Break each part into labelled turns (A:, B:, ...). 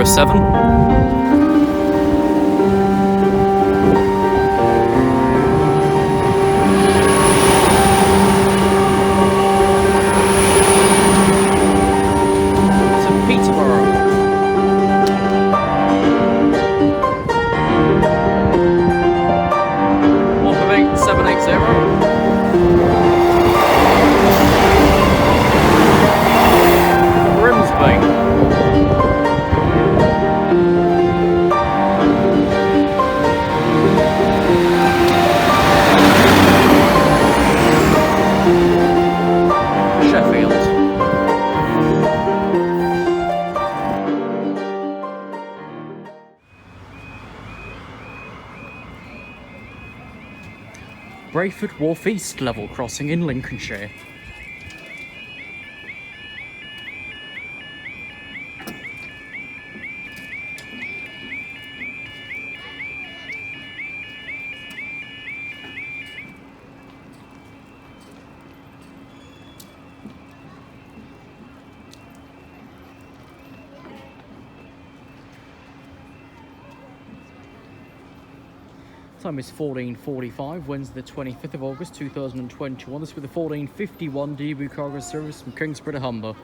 A: 707. To Peterborough. Wharf of 8780. Grimsby. Brayford Wharf East level crossing in Lincolnshire. Time is 14:45, Wednesday the 25th of August 2021. This with the 14:51 DB cargo service from Kingsborough to Humber.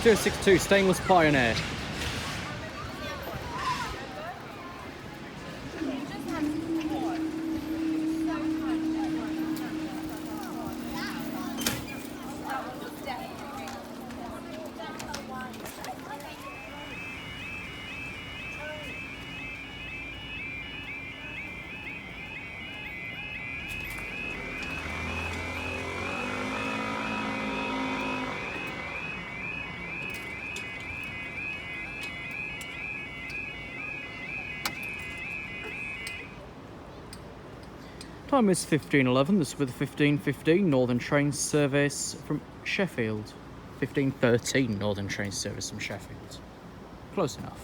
A: (6062) Stainless Pioneer. Time is 15:11. This is with the 15:15 Northern Train service from Sheffield. 15:13 Northern Train service from Sheffield. Close enough.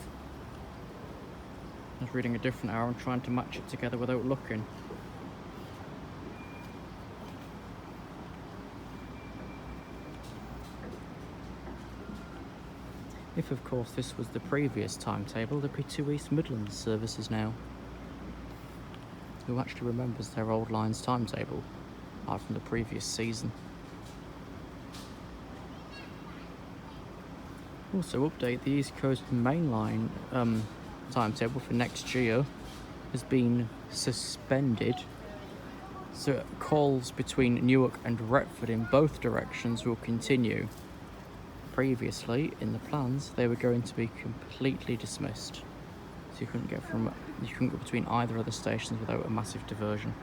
A: I was reading a different hour and trying to match it together without looking. If, of course, this was the previous timetable, there'd be 2 East Midlands services now. Who actually remembers their old line's timetable, apart from the previous season? Also, update: the East Coast Main Line timetable for next year has been suspended. So calls between Newark and Retford in both directions will continue. Previously, in the plans, they were going to be completely dismissed. So you couldn't go between either of the stations without a massive diversion.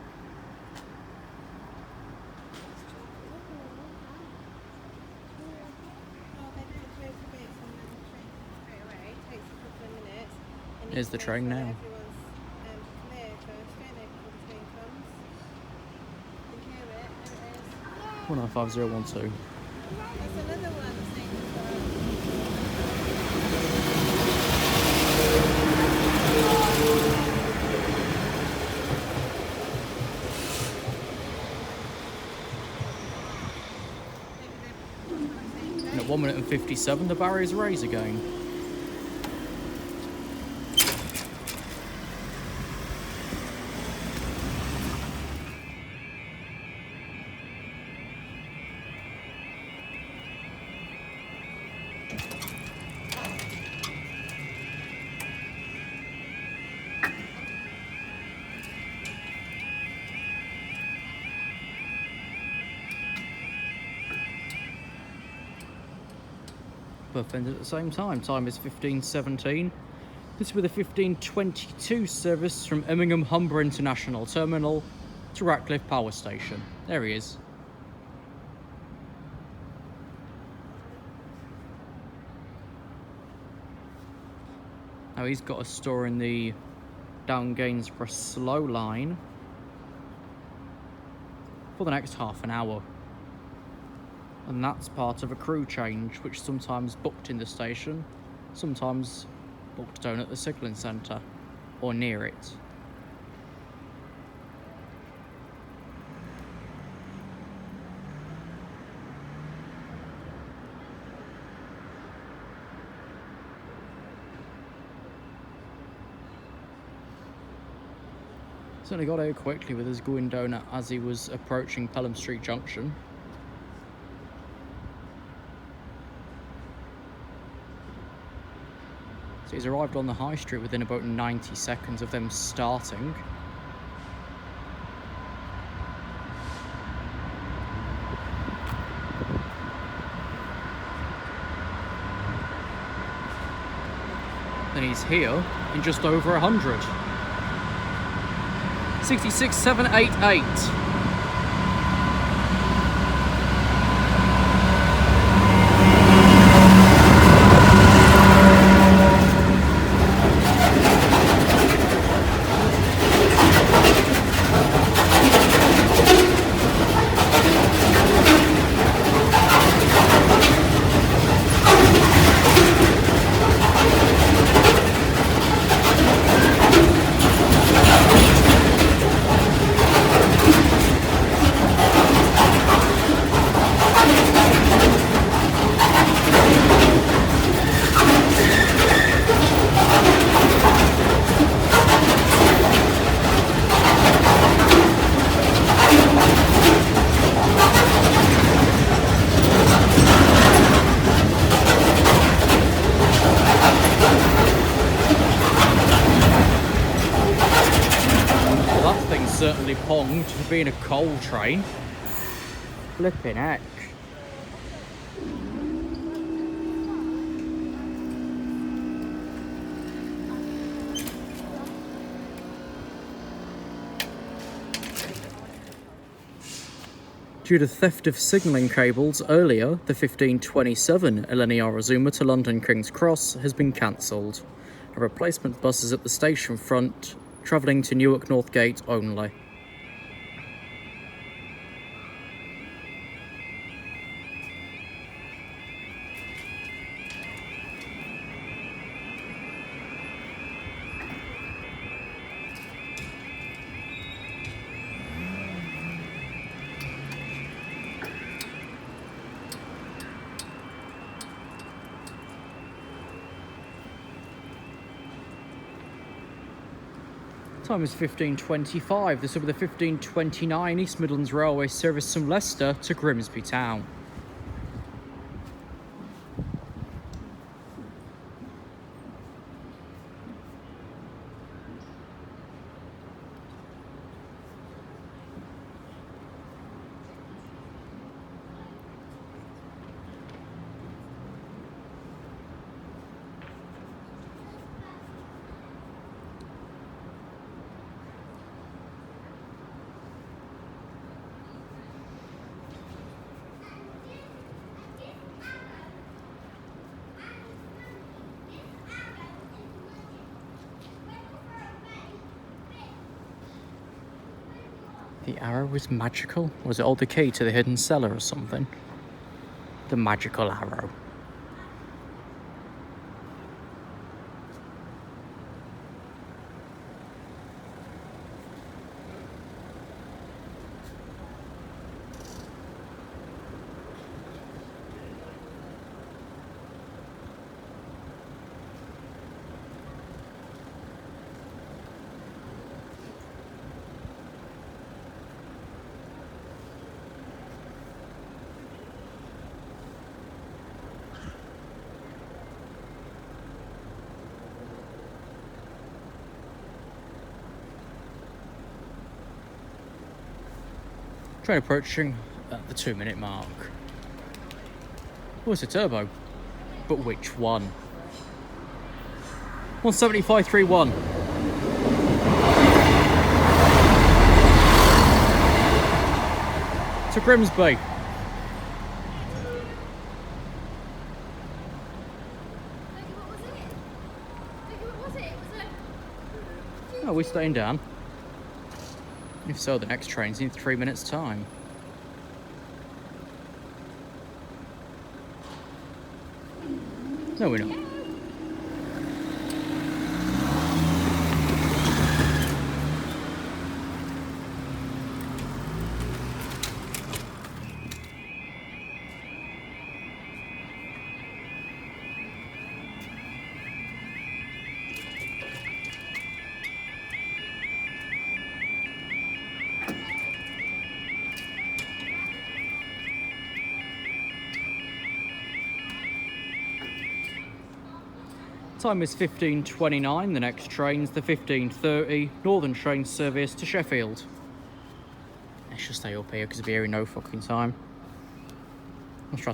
A: Here's the train now. 195012. And at 1 minute and 57, the barriers raise again. Both ends at the same time. Time is 15:17. This is with a 15:22 service from Immingham Humber International Terminal to Ratcliffe Power Station. There he is. Now he's got a store in the Down Gainsborough Slow line for the next half an hour. And that's part of a crew change, which sometimes booked in the station, sometimes booked down at the signalling centre or near it. Certainly got out quickly with us going down as he was approaching Pelham Street Junction. So he's arrived on the high street within about 90 seconds of them starting. Then he's here in just over 100. 66,788. Certainly ponged for being a coal train. Flipping heck. Due to theft of signalling cables earlier, the 1527 Eleni Azuma to London King's Cross has been cancelled. A replacement bus is at the station front, travelling to Newark Northgate only. Time is 15:25. This will be the 15:29 East Midlands Railway service from Leicester to Grimsby town. The arrow was magical? Was it all the key to the hidden cellar or something? The magical arrow. Train approaching at the 2-minute mark. Oh, it's a turbo. But which one? 175.31. To Grimsby. Oh, we're staying down. If so, the next train's in 3 minutes' time. No, we're not. Time is 15:29. The next train's the 15:30 Northern train service to Sheffield. Let's just stay up here because it'll be here in no fucking time.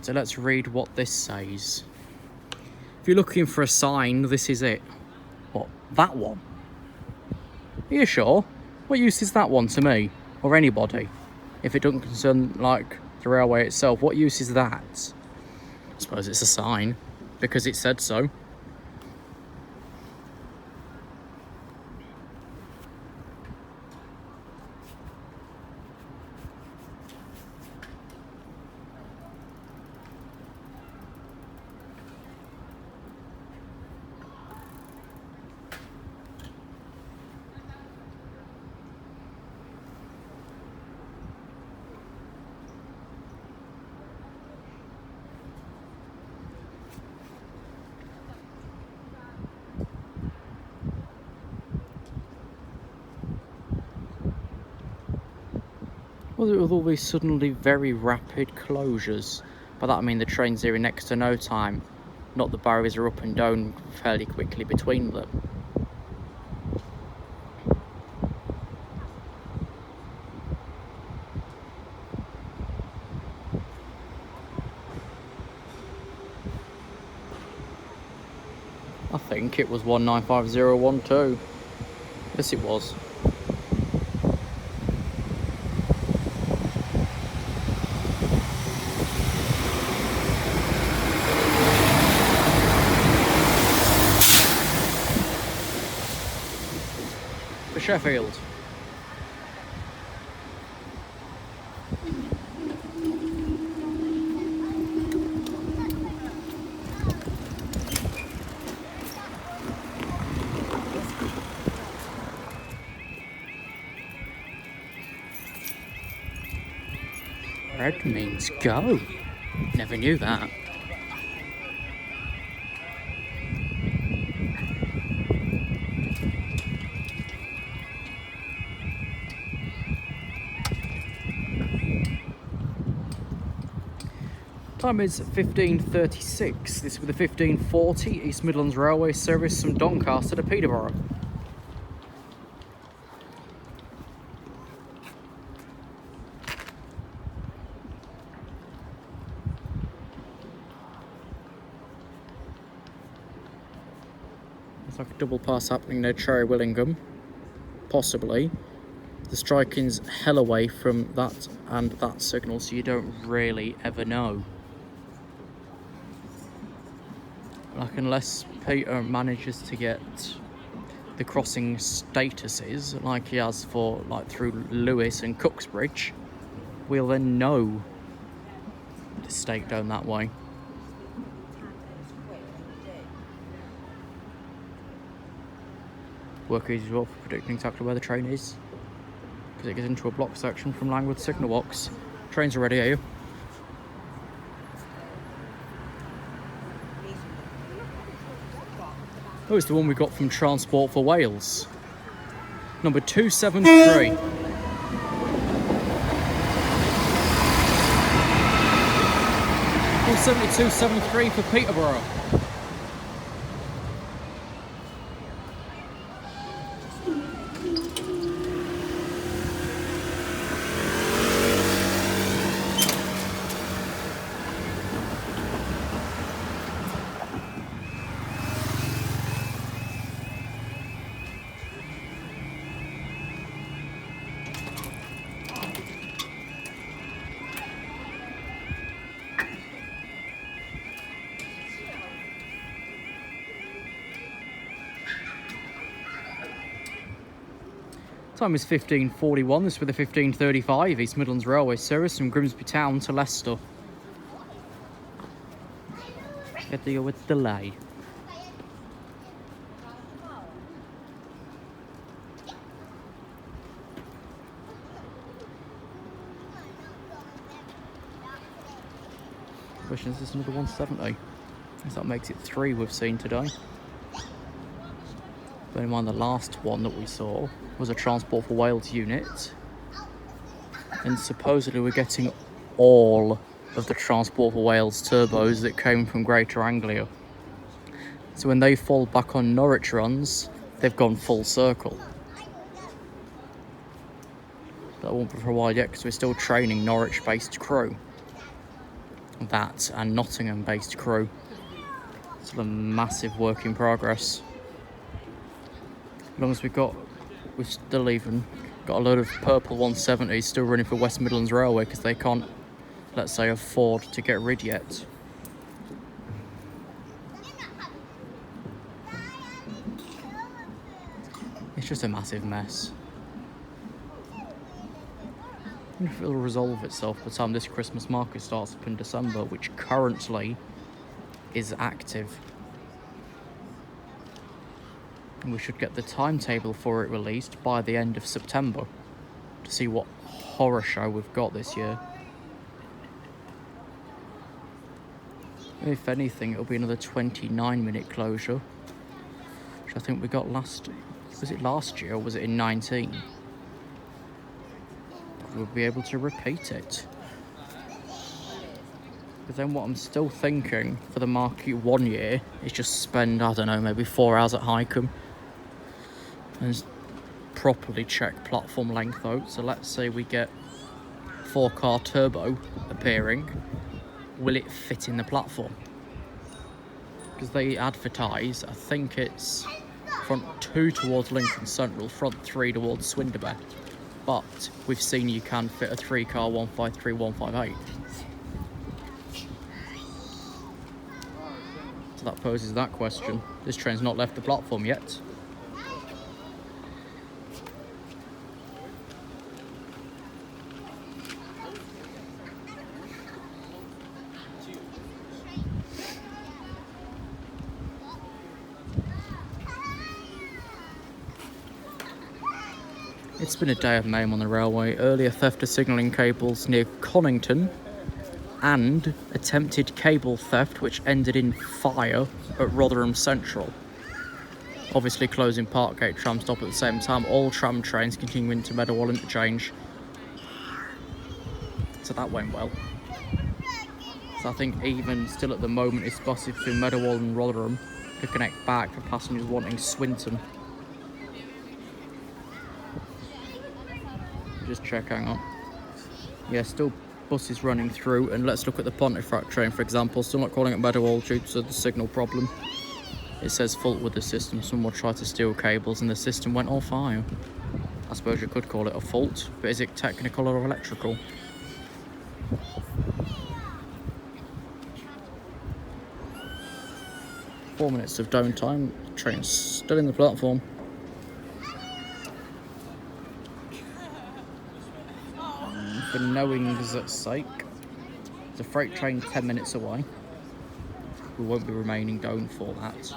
A: Let's read what this says. If you're looking for a sign, this is it. What? That one? Are you sure? What use is that one to me? Or anybody? If it doesn't concern, like, the railway itself, what use is that? I suppose it's a sign, because it said so. Well, with all these suddenly very rapid closures, by that I mean the trains are in next to no time, not the barriers are up and down fairly quickly between them. I think it was 195012. Yes, it was. Sheffield. Red means go. Never knew that. Time is 15:36. This is with the 1540 East Midlands Railway service from Doncaster to Peterborough. It's like a double pass happening near Cherry Willingham. Possibly. The striking's hell away from that and that signal, so you don't really ever know. Like, unless Peter manages to get the crossing statuses like he has for, like, through Lewis and Cooksbridge, we'll then know the state down that way. Work easy as well for predicting exactly where the train is, because it gets into a block section from Langwood signal box. Trains are ready, are you? Oh, it's the one we got from Transport for Wales. Number 273. Oh, 7273 for Peterborough. Time is 15:41. This is with the 15:35 East Midlands Railway service from Grimsby town to Leicester. Get to go with delay. Question, is this another 170? Because that makes it 3 we've seen today. Bear in mind the last one that we saw was a Transport for Wales unit, and supposedly we're getting all of the Transport for Wales turbos that came from Greater Anglia. So when they fall back on Norwich runs, they've gone full circle. That won't be for a while yet, because we're still training Norwich-based crew. That and Nottingham-based crew. Still a massive work in progress. As long as we've still even got a load of purple 170s still running for West Midlands Railway, because they can't, let's say, afford to get rid yet. It's just a massive mess. I wonder if it'll resolve itself by the time this Christmas market starts up in December, which currently is active. And we should get the timetable for it released by the end of September to see what horror show we've got this year. If anything, it'll be another 29-minute closure, which I think we got last... Was it last year or was it in 19? We'll be able to repeat it. But then what I'm still thinking for the marquee 1 year is just spend, I don't know, maybe 4 hours at Highcombe and properly check platform length out. So let's say we get 4-car turbo appearing. Will it fit in the platform? Because they advertise, I think it's front 2 towards Lincoln Central, front 3 towards Swindon. But we've seen you can fit a 3-car 153, 158. So that poses that question. This train's not left the platform yet. It's been a day of mayhem on the railway. Earlier theft of signalling cables near Connington, and attempted cable theft which ended in fire at Rotherham Central. Obviously closing Parkgate tram stop at the same time. All tram trains continuing to Meadowhall interchange. So that went well. So I think even still at the moment it's buses between Meadowall and Rotherham to connect back for passengers wanting Swinton. Just check, hang on. Yeah, still buses running through, and let's look at the Pontefract train for example. Still not calling it Meadowall due to the signal problem. It says fault with the system. Someone tried to steal cables and the system went all fire. I suppose you could call it a fault, but is it technical or electrical? Four minutes of downtime. Train's still in the platform. For knowing's sake, the freight train 10 minutes away. We won't be remaining down for that.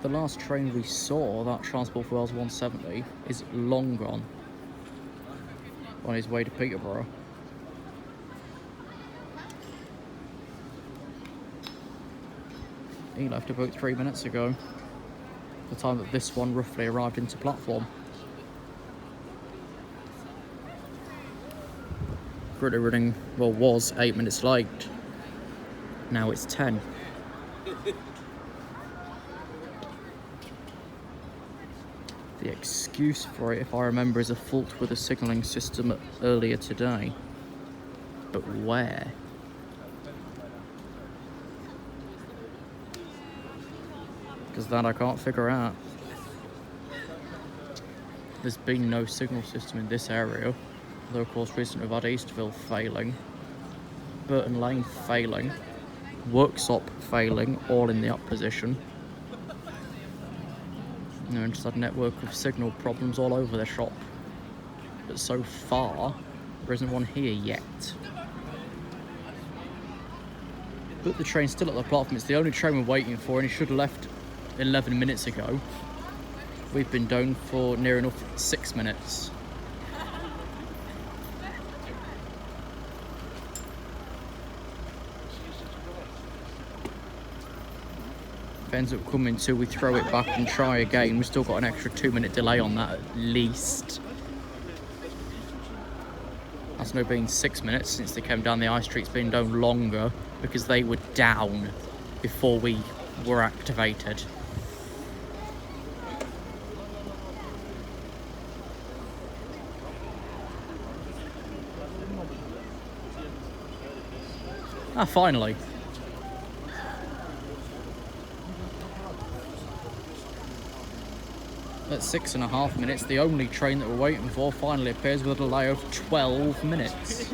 A: The last train we saw, that Transport for Wales 170, is long gone. On his way to Peterborough. He left about 3 minutes ago. The time that this one roughly arrived into platform. Currently running, well, was 8 minutes late. Now it's 10. The excuse for it, if I remember, is a fault with the signalling system earlier today. But where? Because that I can't figure out. There's been no signal system in this area, although of course recently we've had Eastville failing, Burton Lane failing, Worksop failing, all in the opposition. And just had a network of signal problems all over the shop. But so far, there isn't one here yet. But the train's still at the platform. It's the only train we're waiting for, and it should have left 11 minutes ago. We've been down for near enough 6 minutes. If it ends up coming to, we throw it back and try again. We've still got an extra 2-minute delay on that at least. That's now been 6 minutes since they came down the high street. It's been down longer because they were down before we were activated. Ah, finally. At 6.5 minutes, the only train that we're waiting for finally appears with a delay of 12 minutes.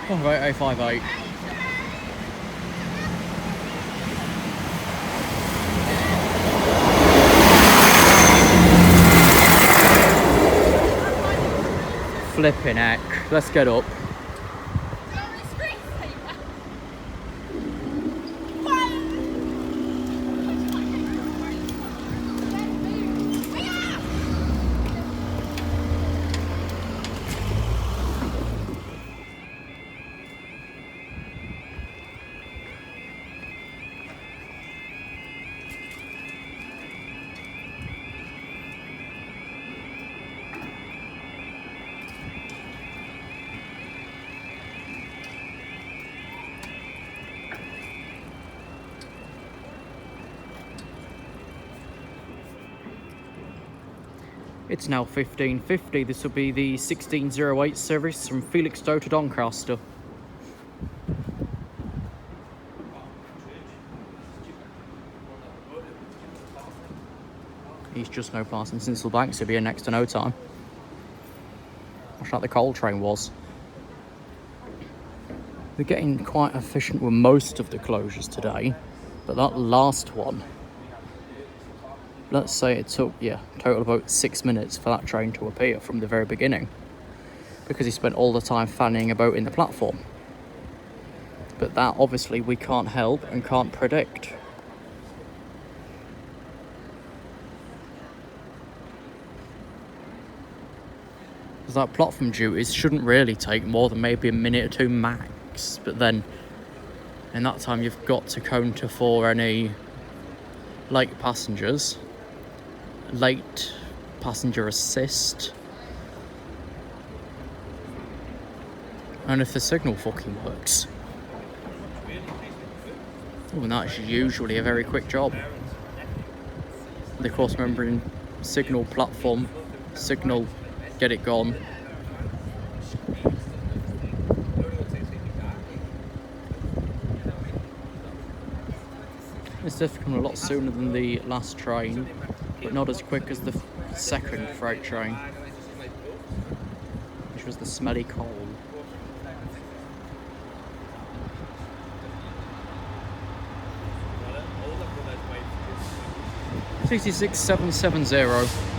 A: Oh, right, A58. Flipping heck. Let's get up. It's now 15:50. This will be the 16:08 service from Felixstowe to Doncaster. He's just now passing Sincil so he'll be here next to no time. Much like the coal train was. We're getting quite efficient with most of the closures today, but that last one, let's say it took, total about 6 minutes for that train to appear from the very beginning, because he spent all the time fanning about in the platform. But that obviously we can't help and can't predict. Because that platform duties shouldn't really take more than maybe a minute or two max, but then In that time, you've got to counter for any late passengers, late passenger assist, and if the signal fucking works. Oh, and that's usually a very quick job. The course remembering signal platform, signal, get it gone. It's definitely come a lot sooner than the last train, but not as quick as the second freight train, which was the smelly coal. 66770.